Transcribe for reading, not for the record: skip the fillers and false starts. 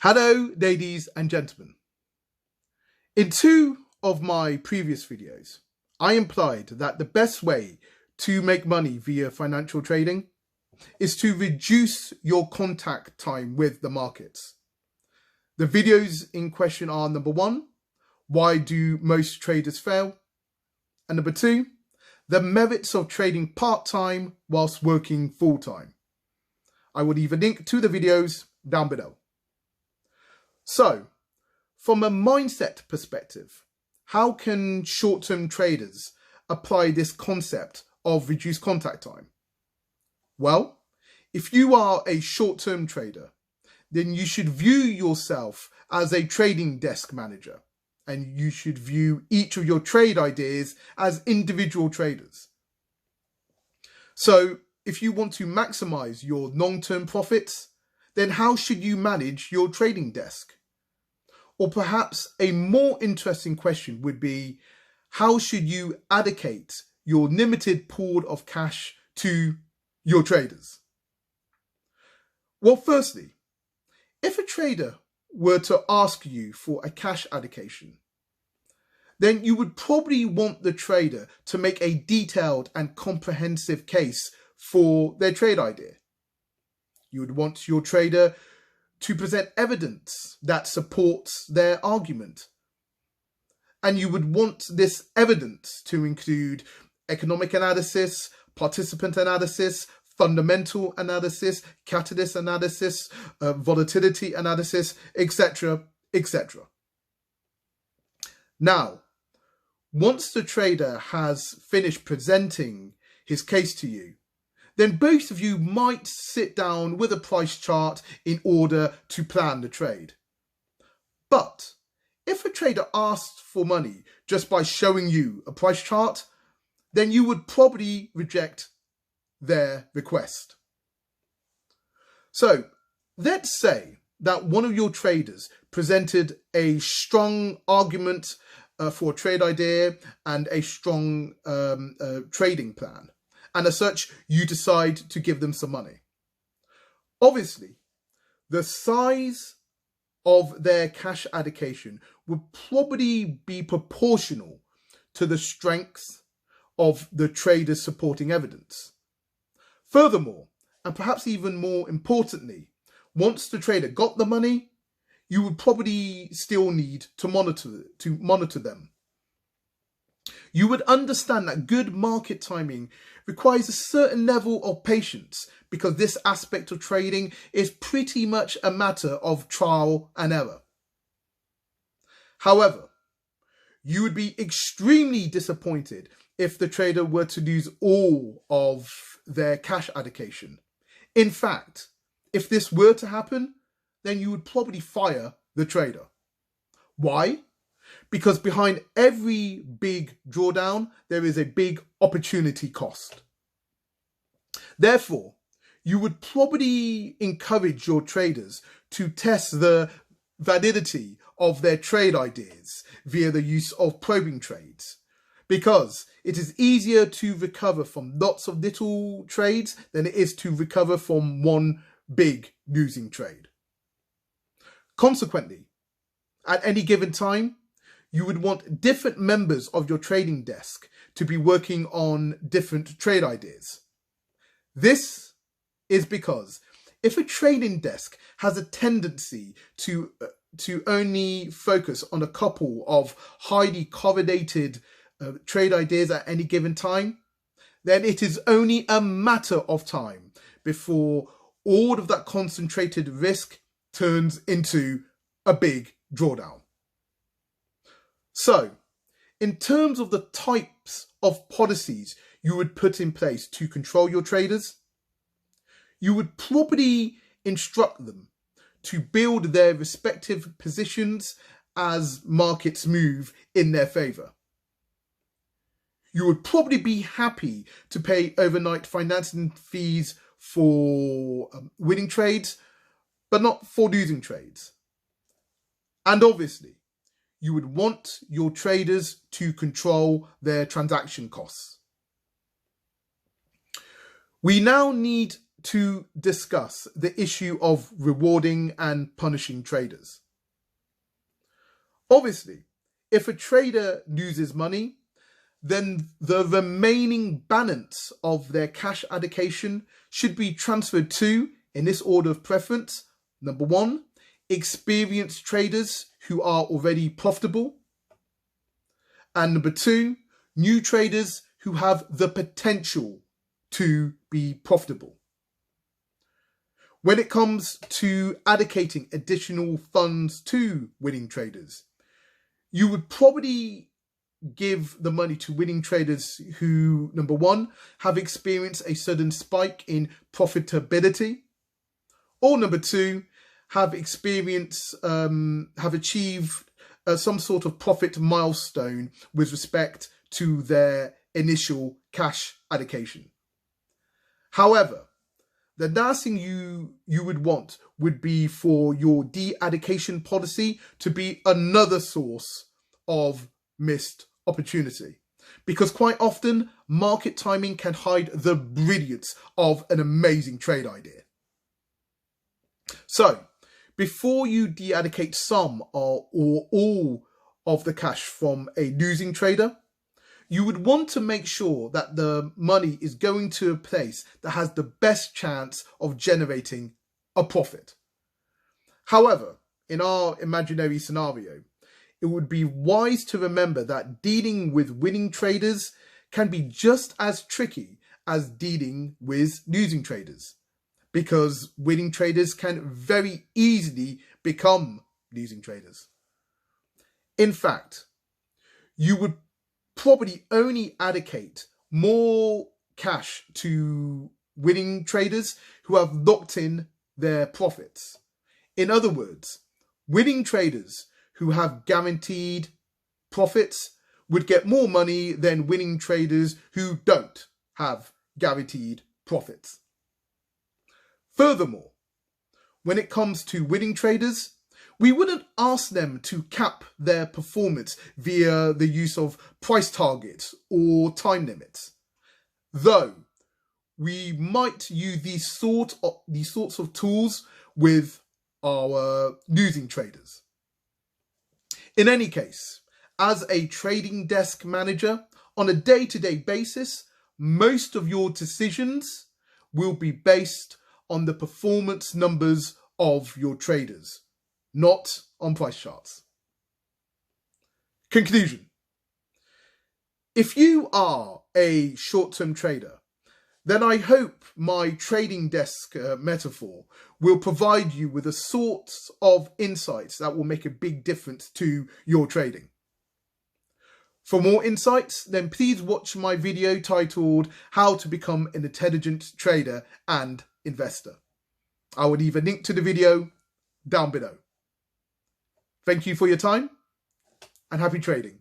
Hello, ladies and gentlemen. In two of my previous videos, I implied that the best way to make money via financial trading is to reduce your contact time with the markets. The videos in question are: number one, why do most traders fail? And number two, the merits of trading part-time whilst working full-time. I will leave a link to the videos down below. So, from a mindset perspective, how can short-term traders apply this concept of reduced contact time? Well, if you are a short-term trader, then you should view yourself as a trading desk manager, and you should view each of your trade ideas as individual traders. So, if you want to maximize your long-term profits, then how should you manage your trading desk? Or perhaps a more interesting question would be, how should you allocate your limited pool of cash to your traders? Well, firstly, if a trader were to ask you for a cash allocation, then you would probably want the trader to make a detailed and comprehensive case for their trade idea. You would want your trader to present evidence that supports their argument. And you would want this evidence to include economic analysis, participant analysis, fundamental analysis, catalyst analysis, volatility analysis, etc., etc. Now, once the trader has finished presenting his case to you, then both of you might sit down with a price chart in order to plan the trade. But if a trader asks for money just by showing you a price chart, then you would probably reject their request. So let's say that one of your traders presented a strong argument for a trade idea and a strong trading plan. And as such, you decide to give them some money. Obviously, the size of their cash allocation would probably be proportional to the strength of the trader's supporting evidence. Furthermore, and perhaps even more importantly, once the trader got the money, you would probably still need to monitor them. You would understand that good market timing requires a certain level of patience, because this aspect of trading is pretty much a matter of trial and error. However, you would be extremely disappointed if the trader were to lose all of their cash allocation. In fact, if this were to happen, then you would probably fire the trader. Why? Because behind every big drawdown, there is a big opportunity cost. Therefore, you would probably encourage your traders to test the validity of their trade ideas via the use of probing trades, because it is easier to recover from lots of little trades than it is to recover from one big losing trade. Consequently, at any given time, you would want different members of your trading desk to be working on different trade ideas. This is because if a trading desk has a tendency to only focus on a couple of highly correlated trade ideas at any given time, then it is only a matter of time before all of that concentrated risk turns into a big drawdown. So, in terms of the types of policies you would put in place to control your traders, you would probably instruct them to build their respective positions as markets move in their favor. You would probably be happy to pay overnight financing fees for winning trades, but not for losing trades. And obviously, you would want your traders to control their transaction costs. We now need to discuss the issue of rewarding and punishing traders. Obviously, if a trader loses money, then the remaining balance of their cash allocation should be transferred to, in this order of preference, number 1, experienced traders who are already profitable, and number 2, new traders who have the potential to be profitable. When it comes to allocating additional funds to winning traders, you would probably give the money to winning traders who, number 1, have experienced a sudden spike in profitability, or number 2, have achieved some sort of profit milestone with respect to their initial cash allocation. However, the last thing you would want would be for your de-allocation policy to be another source of missed opportunity, because quite often market timing can hide the brilliance of an amazing trade idea. So before you de-allocate some or all of the cash from a losing trader, you would want to make sure that the money is going to a place that has the best chance of generating a profit. However, in our imaginary scenario, it would be wise to remember that dealing with winning traders can be just as tricky as dealing with losing traders, because winning traders can very easily become losing traders. In fact, you would probably only allocate more cash to winning traders who have locked in their profits. In other words, winning traders who have guaranteed profits would get more money than winning traders who don't have guaranteed profits. Furthermore, when it comes to winning traders, we wouldn't ask them to cap their performance via the use of price targets or time limits, though we might use these sorts of tools with our losing traders. In any case, as a trading desk manager, on a day-to-day basis, most of your decisions will be based on the performance numbers of your traders, not on price charts. Conclusion. If you are a short-term trader, then I hope my trading desk metaphor will provide you with a sort of insights that will make a big difference to your trading. For more insights, then please watch my video titled How to Become an Intelligent Trader and Investor. I will leave a link to the video down below. Thank you for your time and happy trading.